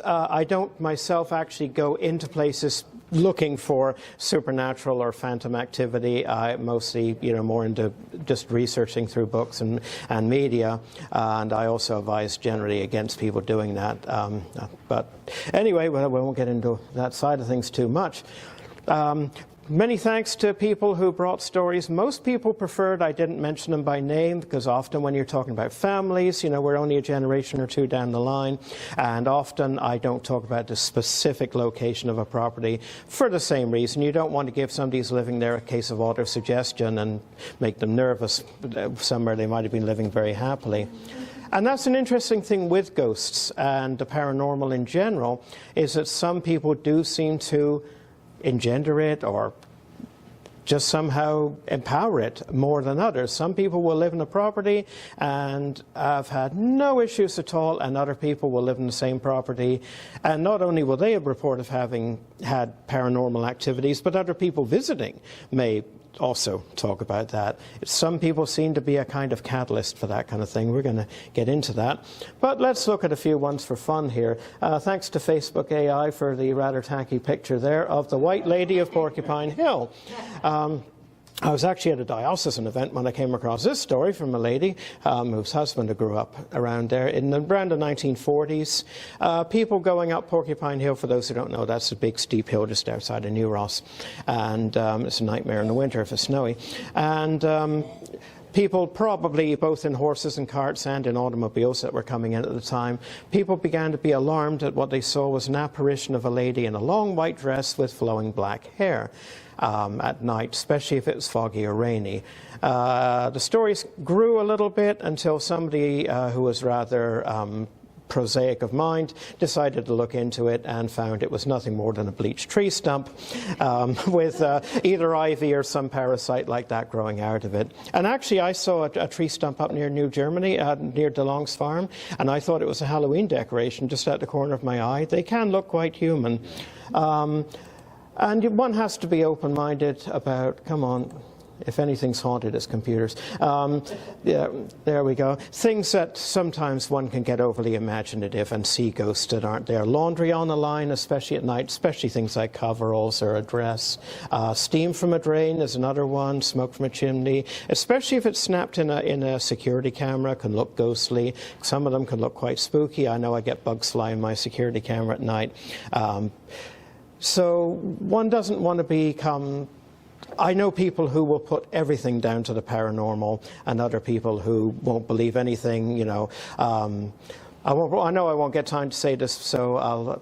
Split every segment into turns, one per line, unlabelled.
I don't myself actually go into places looking for supernatural or phantom activity. I mostly, more into just researching through books and media, and I also advise generally against people doing that. But anyway, we won't get into that side of things too much. Many thanks to people who brought stories. Most people preferred I didn't mention them by name, because often when you're talking about families, we're only a generation or two down the line, and often I don't talk about the specific location of a property for the same reason. You don't want to give somebody who's living there a case of autosuggestion and make them nervous somewhere they might have been living very happily. And that's an interesting thing with ghosts and the paranormal in general, is that some people do seem to engender it or just somehow empower it more than others. Some people will live in a property and have had no issues at all, and other people will live in the same property, and not only will they report of having had paranormal activities, but other people visiting may also talk about that. Some people seem to be a kind of catalyst for that kind of thing. We're going to get into that. But let's look at a few ones for fun here. Thanks to Facebook AI for the rather tacky picture there of the White Lady of Porcupine Hill. I was actually at a diocesan event when I came across this story from a lady whose husband grew up around there in around the 1940s. People going up Porcupine Hill, for those who don't know, that's a big steep hill just outside of New Ross. And it's a nightmare in the winter if it's snowy. And people probably both in horses and carts and in automobiles that were coming in at the time, people began to be alarmed at what they saw was an apparition of a lady in a long white dress with flowing black hair. At night, especially if it was foggy or rainy. The stories grew a little bit until somebody who was rather prosaic of mind decided to look into it and found it was nothing more than a bleached tree stump with either ivy or some parasite like that growing out of it. And actually I saw a tree stump up near New Germany, near DeLong's farm, and I thought it was a Halloween decoration just at the corner of my eye. They can look quite human. And one has to be open-minded about, come on, if anything's haunted, it's computers. Yeah, there we go. Things that sometimes one can get overly imaginative and see ghosts that aren't there. Laundry on the line, especially at night, especially things like coveralls or a dress. Steam from a drain is another one, smoke from a chimney, especially if it's snapped in a security camera, can look ghostly. Some of them can look quite spooky. I know I get bugs flying my security camera at night. So one doesn't want to become... I know people who will put everything down to the paranormal, and other people who won't believe anything, I know I won't get time to say this, so I'll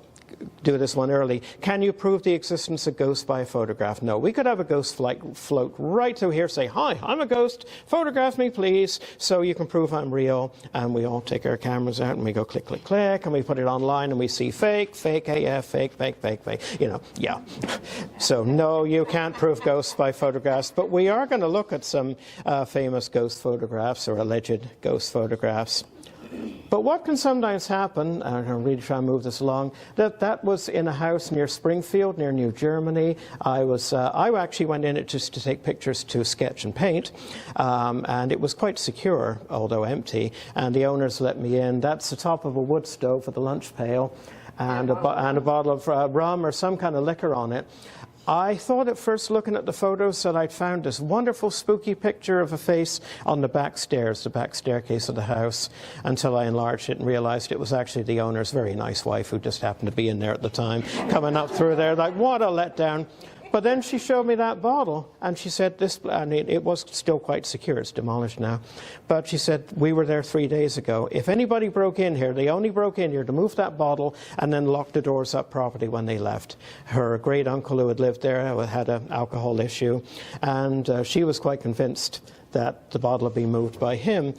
do this one early. Can you prove the existence of ghosts by a photograph? No. We could have a ghost float right through here, say, hi, I'm a ghost, photograph me please, so you can prove I'm real. And we all take our cameras out and we go click, click, click, and we put it online and we see fake, fake AF, fake, fake, fake, fake, yeah. So no, you can't prove ghosts by photographs, but we are going to look at some famous ghost photographs or alleged ghost photographs. But what can sometimes happen, and I'm really trying to move this along, that was in a house near Springfield, near New Germany. I actually went in it just to take pictures to sketch and paint, and it was quite secure, although empty, and the owners let me in. That's the top of a wood stove with a lunch pail and a bottle of rum or some kind of liquor on it. I thought at first, looking at the photos, that I'd found this wonderful spooky picture of a face on the back stairs, the back staircase of the house, until I enlarged it and realized it was actually the owner's very nice wife who just happened to be in there at the time, coming up through there like, what a letdown. But then she showed me that bottle, and she said this, and it was still quite secure, it's demolished now, but she said, we were there 3 days ago. If anybody broke in here, they only broke in here to move that bottle and then lock the doors up properly when they left. Her great uncle who had lived there had an alcohol issue, and she was quite convinced that the bottle had been moved by him.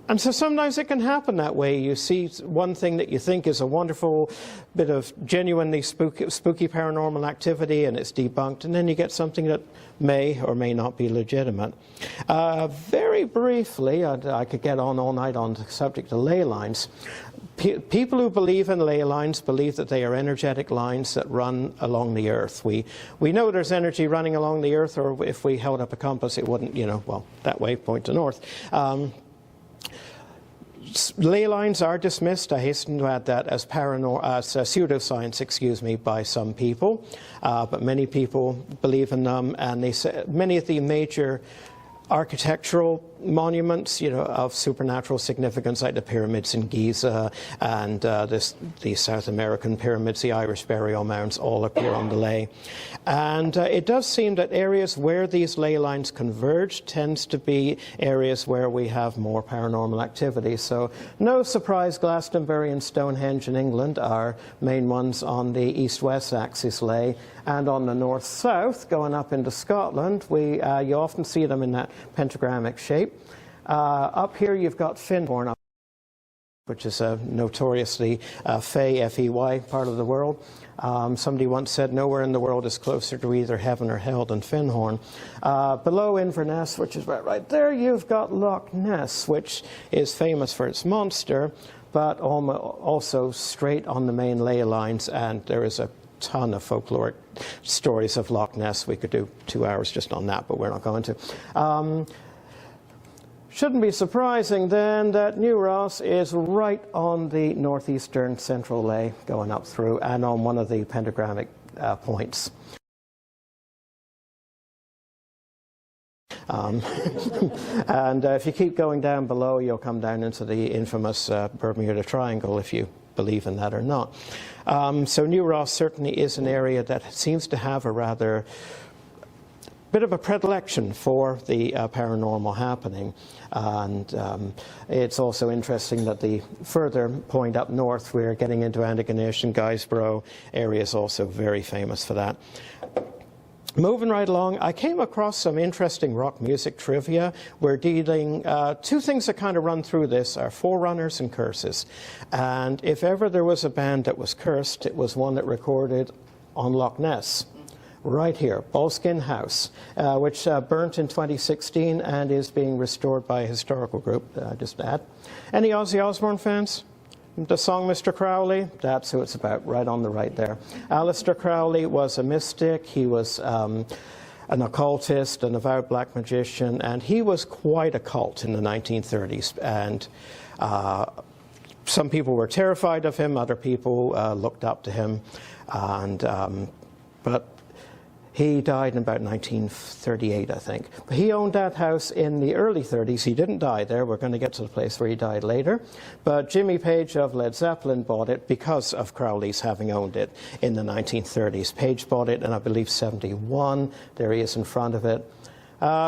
And so sometimes it can happen that way. You see one thing that you think is a wonderful bit of genuinely spooky paranormal activity, and it's debunked, and then you get something that may or may not be legitimate. Very briefly, I could get on all night on the subject of ley lines. People who believe in ley lines believe that they are energetic lines that run along the earth. We know there's energy running along the earth, or if we held up a compass, it wouldn't, well, that way, point to north. Ley lines are dismissed, I hasten to add that, as pseudoscience, excuse me, by some people. But many people believe in them, and they say many of the major architectural monuments, of supernatural significance, like the pyramids in Giza and the South American pyramids, the Irish burial mounds, all appear on the ley. And it does seem that areas where these ley lines converge tends to be areas where we have more paranormal activity. So no surprise, Glastonbury and Stonehenge in England are main ones on the east-west axis ley. And on the north-south, going up into Scotland, you often see them in that pentagrammic shape. Up here you've got Findhorn, which is a notoriously fey, F-E-Y, part of the world. Somebody once said nowhere in the world is closer to either heaven or hell than Findhorn. Below Inverness, which is right there, you've got Loch Ness, which is famous for its monster, but also straight on the main ley lines, and there is a ton of folkloric stories of Loch Ness. We could do 2 hours just on that, but we're not going to. Shouldn't be surprising then that New Ross is right on the northeastern central ley going up through and on one of the pentagrammic points. And if you keep going down below, you'll come down into the infamous Bermuda Triangle, if you believe in that or not. So New Ross certainly is an area that seems to have a rather bit of a predilection for the paranormal happening. And it's also interesting that the further point up north, we're getting into Antigonish and Guysborough area, is also very famous for that. Moving right along, I came across some interesting rock music trivia. We're dealing, two things that kind of run through this are Forerunners and curses. And if ever there was a band that was cursed, it was one that recorded on Loch Ness. Right here, Boleskine House, which burnt in 2016 and is being restored by a historical group, just to add. Any Ozzy Osbourne fans? The song Mr. Crowley, that's who it's about, right on the right there. Aleister Crowley was a mystic. He was an occultist, an avowed black magician, and he was quite a cult in the 1930s. And some people were terrified of him, other people looked up to him. And but he died in about 1938, I think. But he owned that house in the early 30s. He didn't die there. We're going to get to the place where he died later. But Jimmy Page of Led Zeppelin bought it because of Crowley's having owned it in the 1930s. Page bought it in, I believe, 71. There he is in front of it.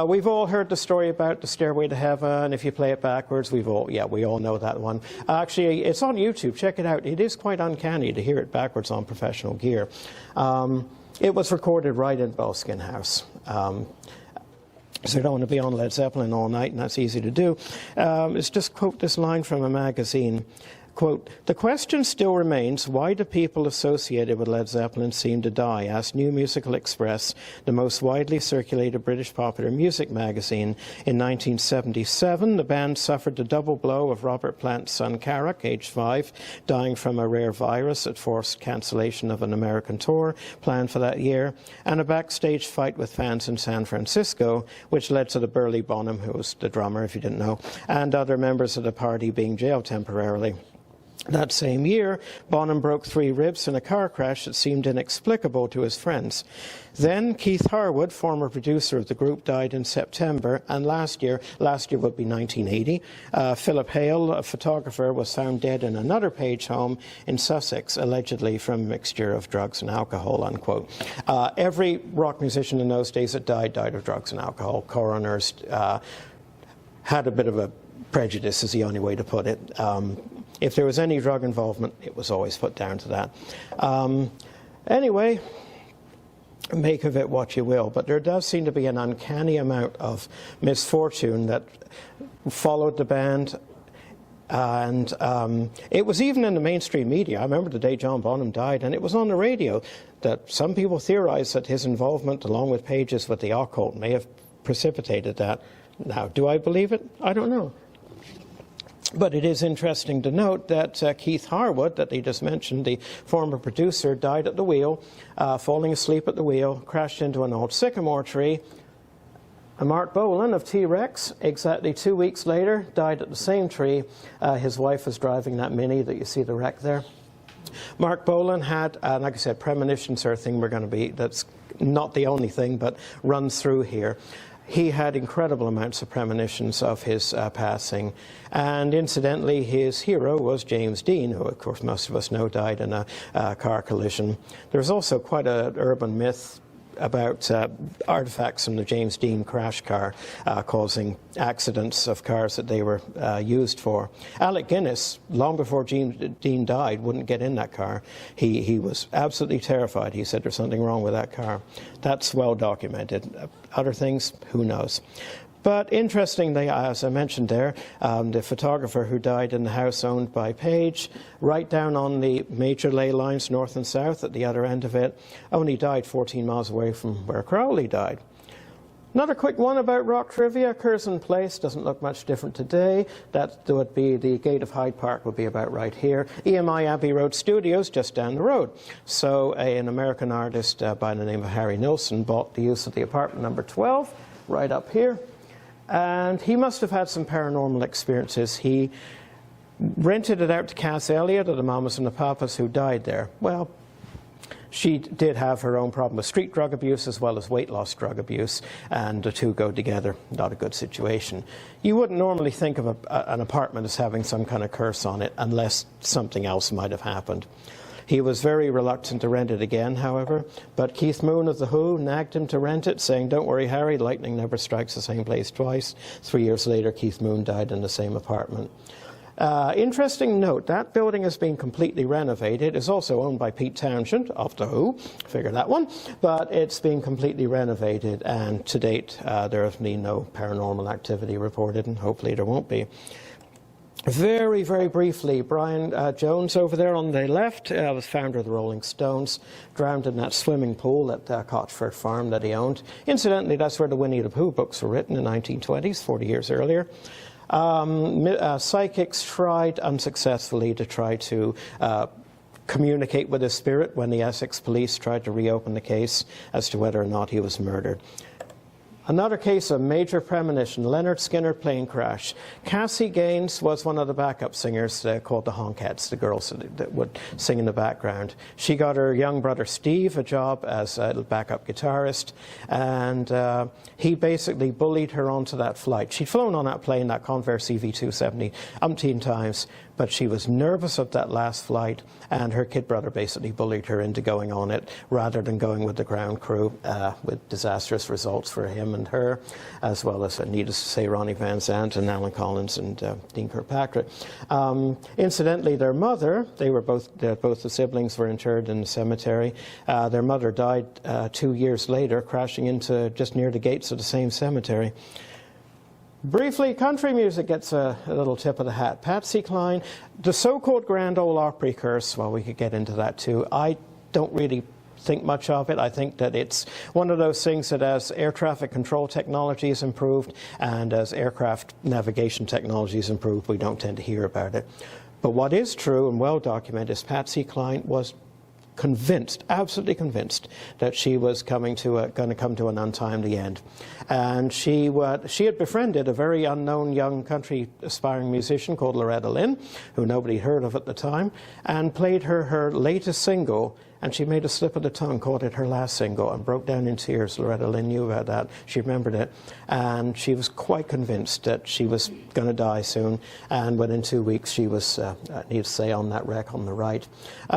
We've all heard the story about the Stairway to Heaven. If you play it backwards, we all know that one. Actually, it's on YouTube. Check it out. It is quite uncanny to hear it backwards on professional gear. It was recorded right in Boleskine House. So you don't want to be on Led Zeppelin all night, and that's easy to do. Let's just quote this line from a magazine. Quote, "The question still remains, why do people associated with Led Zeppelin seem to die?" asked New Musical Express, the most widely circulated British popular music magazine. In 1977, the band suffered the double blow of Robert Plant's son Carrack, aged 5, dying from a rare virus that forced cancellation of an American tour planned for that year, and a backstage fight with fans in San Francisco, which led to the burly Bonham, who was the drummer, if you didn't know, and other members of the party being jailed temporarily. That same year, Bonham broke 3 ribs in a car crash that seemed inexplicable to his friends. Then Keith Harwood, former producer of the group, died in September, and last year would be 1980, Philip Hale, a photographer, was found dead in another Page home in Sussex, allegedly from a mixture of drugs and alcohol, unquote. Every rock musician in those days that died of drugs and alcohol. Coroners had a bit of a prejudice, is the only way to put it. If there was any drug involvement, it was always put down to that. Anyway, make of it what you will, but there does seem to be an uncanny amount of misfortune that followed the band, and it was even in the mainstream media. I remember the day John Bonham died, and it was on the radio that some people theorized that his involvement, along with Page's with the occult, may have precipitated that. Now, do I believe it? I don't know. But it is interesting to note that Keith Harwood, that they just mentioned, the former producer, died at the wheel, falling asleep at the wheel, crashed into an old sycamore tree, And Mark Bolan of T-Rex, exactly 2 weeks later, died at the same tree. His wife was driving that Mini that you see the wreck there. Mark Bolan had, like I said, premonitions are a thing that's not the only thing, but runs through here. He had incredible amounts of premonitions of his passing. And incidentally, his hero was James Dean, who, of course, most of us know died in a car collision. There's also quite an urban myth about artifacts from the James Dean crash car causing accidents of cars that they were used for. Alec Guinness, long before James Dean died, wouldn't get in that car. He was absolutely terrified. He said there's something wrong with that car. That's well documented. Other things, who knows? But interestingly, as I mentioned there, the photographer who died in the house owned by Page, right down on the major ley lines, north and south, at the other end of it, only died 14 miles away from where Crowley died. Another quick one about rock trivia. Curzon Place doesn't look much different today. That would be the gate of Hyde Park would be about right here. EMI Abbey Road Studios just down the road. So an American artist by the name of Harry Nilsson bought the use of the apartment number 12 right up here. And he must have had some paranormal experiences. He rented it out to Cass Elliot of the Mamas and the Papas, who died there. Well, she did have her own problem with street drug abuse as well as weight loss drug abuse, and the two go together. Not a good situation. You wouldn't normally think of an apartment as having some kind of curse on it unless something else might have happened. He was very reluctant to rent it again, however, but Keith Moon of The Who nagged him to rent it, saying, "Don't worry, Harry, lightning never strikes the same place twice." 3 years later, Keith Moon died in the same apartment. Interesting note, that building has been completely renovated. It's also owned by Pete Townshend of The Who, figure that one, but it's been completely renovated, and to date there has been no paranormal activity reported, and hopefully there won't be. Very, very briefly, Brian Jones over there on the left was founder of the Rolling Stones, drowned in that swimming pool at Cotchford Farm that he owned. Incidentally, that's where the Winnie the Pooh books were written in the 1920s, 40 years earlier. Psychics tried unsuccessfully to try to communicate with his spirit when the Essex police tried to reopen the case as to whether or not he was murdered. Another case of major premonition, Lynyrd Skynyrd plane crash. Cassie Gaines was one of the backup singers called the Honkettes, the girls that would sing in the background. She got her young brother Steve a job as a backup guitarist, and he basically bullied her onto that flight. She'd flown on that plane, that Convair CV270, umpteen times, but she was nervous of that last flight, and her kid brother basically bullied her into going on it rather than going with the ground crew, with disastrous results for him and her, as well as, needless to say, Ronnie Van Zant and Alan Collins and Dean Kirkpatrick. Incidentally, their mother, both the siblings were interred in the cemetery. Their mother died 2 years later, crashing into just near the gates of the same cemetery. Briefly, country music gets a little tip of the hat. Patsy Cline, the so-called Grand Ole Opry curse, well, we could get into that too. I don't really think much of it. I think that it's one of those things that as air traffic control technology has improved and as aircraft navigation technology has improved, we don't tend to hear about it. But what is true and well documented is Patsy Cline was convinced, absolutely convinced, that she was going to come to an untimely end. And she had befriended a very unknown young country aspiring musician called Loretta Lynn, who nobody heard of at the time, and played her latest single, and she made a slip of the tongue, called it her last single, and broke down in tears. Loretta Lynn knew about that. She remembered it. And she was quite convinced that she was going to die soon. And within 2 weeks, she was, needless to say, on that wreck on the right.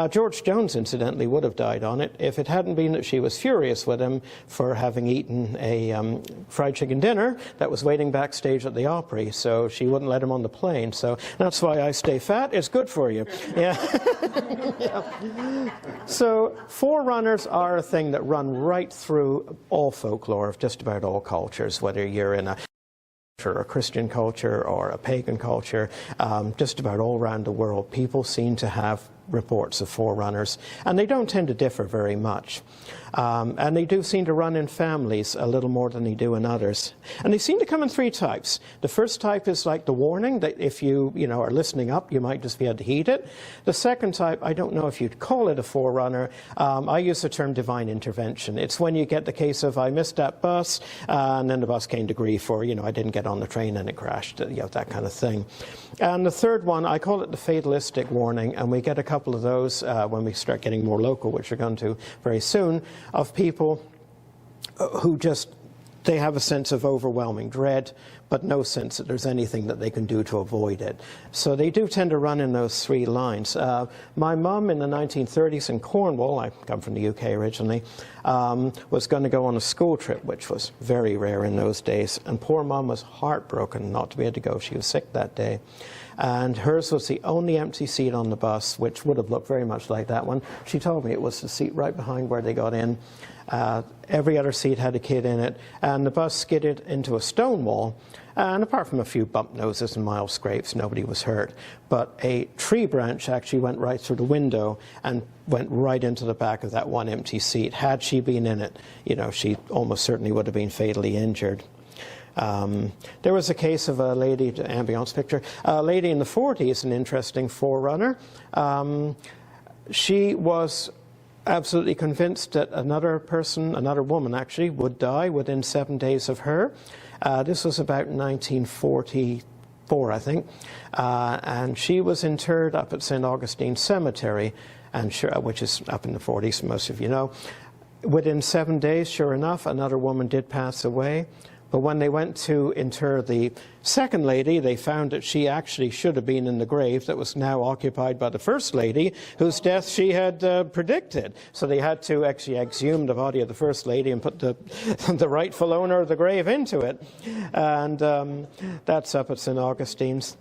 George Jones, incidentally, would have died on it if it hadn't been that she was furious with him for having eaten a fried chicken dinner that was waiting backstage at the Opry. So she wouldn't let him on the plane. So that's why I stay fat. It's good for you. Yeah. Yeah. So Forerunners are a thing that run right through all folklore of just about all cultures, whether you're in a Christian culture or a pagan culture, just about all around the world, people seem to have reports of Forerunners, and they don't tend to differ very much. And they do seem to run in families a little more than they do in others. And they seem to come in three types. The first type is like the warning, that if you are listening up, you might just be able to heed it. The second type, I don't know if you'd call it a forerunner. I use the term divine intervention. It's when you get the case of, I missed that bus, and then the bus came to grief, or, I didn't get on the train and it crashed, that kind of thing. And the third one, I call it the fatalistic warning, and we get a couple of those when we start getting more local, which we're going to very soon, of people who they have a sense of overwhelming dread, but no sense that there's anything that they can do to avoid it. So they do tend to run in those three lines. My mum in the 1930s in Cornwall, I come from the UK originally, was going to go on a school trip, which was very rare in those days. And poor mum was heartbroken not to be able to go. She was sick that day. And hers was the only empty seat on the bus, which would have looked very much like that one. She told me it was the seat right behind where they got in. Every other seat had a kid in it, and the bus skidded into a stone wall, and apart from a few bump noses and mild scrapes, nobody was hurt. But a tree branch actually went right through the window and went right into the back of that one empty seat. Had she been in it, she almost certainly would have been fatally injured. There was a case of a lady, ambiance picture, a lady in the 40s, an interesting forerunner. She was absolutely convinced that another woman actually, would die within 7 days of her. This was about 1944, I think. And she was interred up at St. Augustine Cemetery, which is up in the 40s, most of you know. Within 7 days, sure enough, another woman did pass away. But when they went to inter the second lady, they found that she actually should have been in the grave that was now occupied by the first lady, whose death she had predicted. So they had to actually exhume the body of the first lady and put the rightful owner of the grave into it. And that's up at St. Augustine's.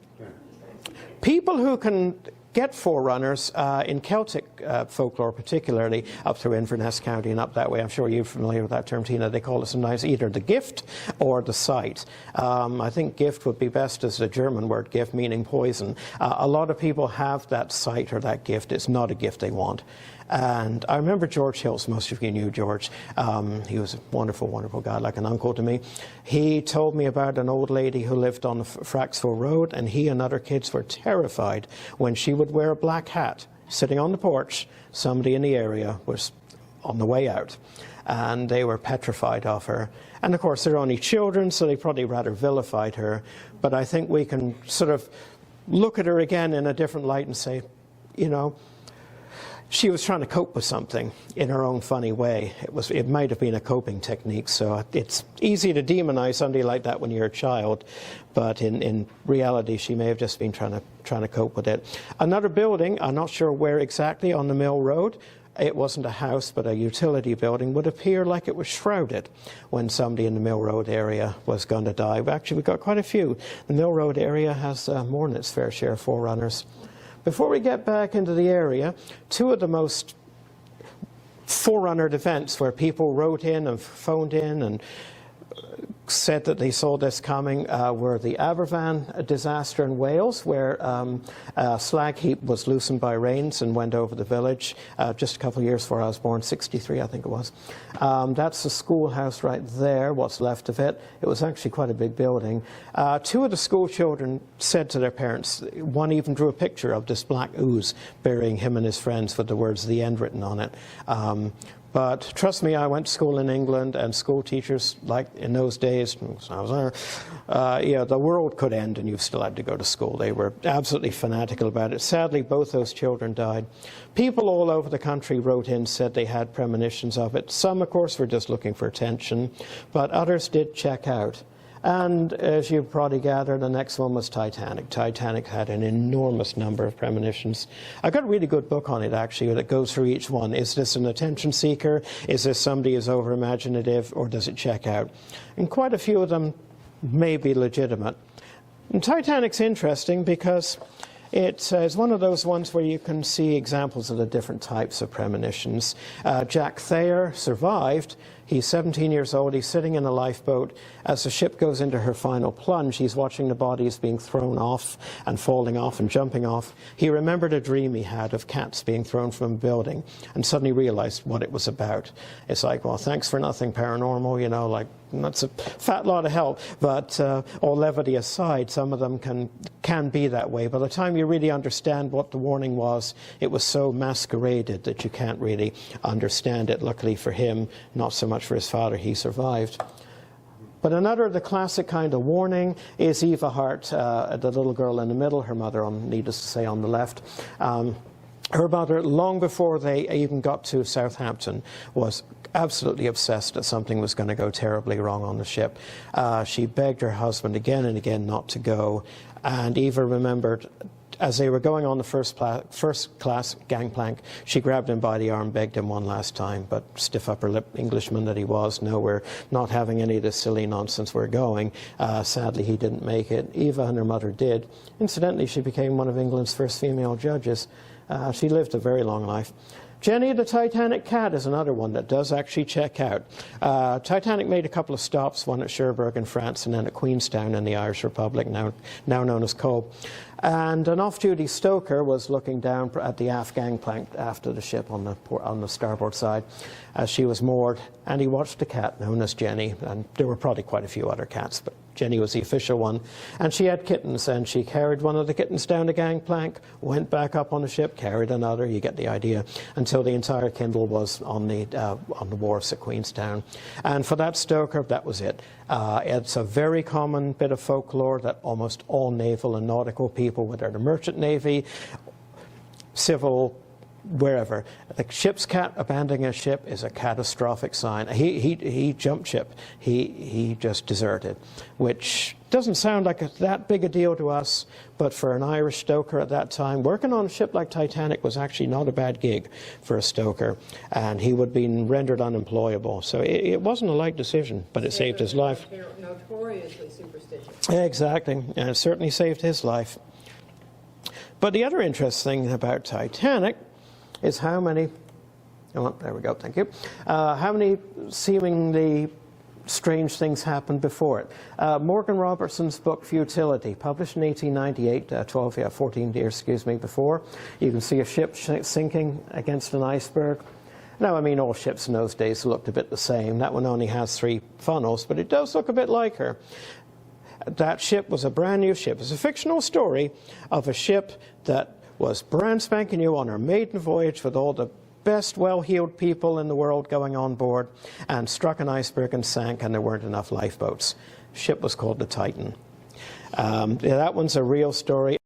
People who can get forerunners in Celtic folklore, particularly up through Inverness County and up that way. I'm sure you're familiar with that term, Tina. They call it sometimes either the gift or the sight. I think gift would be best as the German word gift, meaning poison. A lot of people have that sight or that gift. It's not a gift they want. And I remember George Hills. Most of you knew George. He was a wonderful, wonderful guy, like an uncle to me. He told me about an old lady who lived on the Fraxville Road, and he and other kids were terrified when she would wear a black hat. Sitting on the porch, somebody in the area was on the way out, and they were petrified of her. And of course, they're only children, so they probably rather vilified her. But I think we can sort of look at her again in a different light and say, she was trying to cope with something in her own funny way. It might have been a coping technique, so it's easy to demonize somebody like that when you're a child, but in reality she may have just been trying to cope with it. Another building, I'm not sure where exactly on the Mill Road, it wasn't a house but a utility building, would appear like it was shrouded when somebody in the Mill Road area was going to die. But actually we've got quite a few. The Mill Road area has more than its fair share of forerunners. Before we get back into the area, two of the most forerunnered events where people wrote in and phoned in and said that they saw this coming were the Aberfan disaster in Wales, where a slag heap was loosened by rains and went over the village just a couple of years before I was born, 63 I think it was. That's the schoolhouse right there, what's left of it. It was actually quite a big building. Two of the school children said to their parents, one even drew a picture of this black ooze burying him and his friends with the words "the end" written on it. But trust me, I went to school in England, and school teachers, like in those days, I was there, the world could end and you still had to go to school. They were absolutely fanatical about it. Sadly, both those children died. People all over the country wrote in, said they had premonitions of it. Some, of course, were just looking for attention, but others did check out. And as you probably gather, the next one was Titanic. Titanic had an enormous number of premonitions. I got a really good book on it, actually, that goes through each one. Is this an attention seeker? Is this somebody who's over-imaginative? Or does it check out? And quite a few of them may be legitimate. And Titanic's interesting because it is one of those ones where you can see examples of the different types of premonitions. Jack Thayer survived. He's 17 years old. He's sitting in a lifeboat. As the ship goes into her final plunge, he's watching the bodies being thrown off and falling off and jumping off. He remembered a dream he had of cats being thrown from a building and suddenly realized what it was about. It's like, well, thanks for nothing, paranormal, you know, like, that's a fat lot of help. But all levity aside, some of them can be that way. By the time you really understand what the warning was, it was so masqueraded that you can't really understand it. Luckily for him, not so much for his father, he survived. But another of the classic kind of warning is Eva Hart, the little girl in the middle, her mother, needless to say, on the left. Her mother, long before they even got to Southampton, was absolutely obsessed that something was going to go terribly wrong on the ship. She begged her husband again and again not to go, and Eva remembered, as they were going on the first class gangplank, she grabbed him by the arm, begged him one last time, but stiff upper lip Englishman that he was, no, we're not having any of this silly nonsense, we're going. Sadly, he didn't make it. Eva and her mother did. Incidentally, she became one of England's first female judges. She lived a very long life. Jenny the Titanic cat is another one that does actually check out. Titanic made a couple of stops, one at Cherbourg in France and then at Queenstown in the Irish Republic, now known as Cobh. And an off-duty stoker was looking down at the aft gangplank after the ship on the starboard side as she was moored, and he watched a cat known as Jenny, and there were probably quite a few other cats, but Jenny was the official one, and she had kittens, and she carried one of the kittens down the gangplank, went back up on the ship, carried another, you get the idea, until the entire Kindle was on the wharfs at Queenstown. And for that stoker, that was it. It's a very common bit of folklore that almost all naval and nautical people, whether the merchant navy, civil, wherever, the ship's cat abandoning a ship is a catastrophic sign. He jumped ship. He just deserted, which doesn't sound like that big a deal to us, but for an Irish stoker at that time, working on a ship like Titanic was actually not a bad gig for a stoker, and he would be rendered unemployable. So it wasn't a light decision, but it saved his life.
Notoriously superstitious.
Exactly, and it certainly saved his life. But the other interesting thing about Titanic is how many, oh, there we go, thank you, how many seemingly strange things happened before it. Morgan Robertson's book Futility, published in 1898, 14 years, before. You can see a ship sinking against an iceberg. Now, I mean, all ships in those days looked a bit the same. That one only has 3 funnels, but it does look a bit like her. That ship was a brand new ship. It's a fictional story of a ship that was brand spanking new on her maiden voyage with all the best well-heeled people in the world going on board, and struck an iceberg and sank, and there weren't enough lifeboats. The ship was called the Titan. That one's a real story.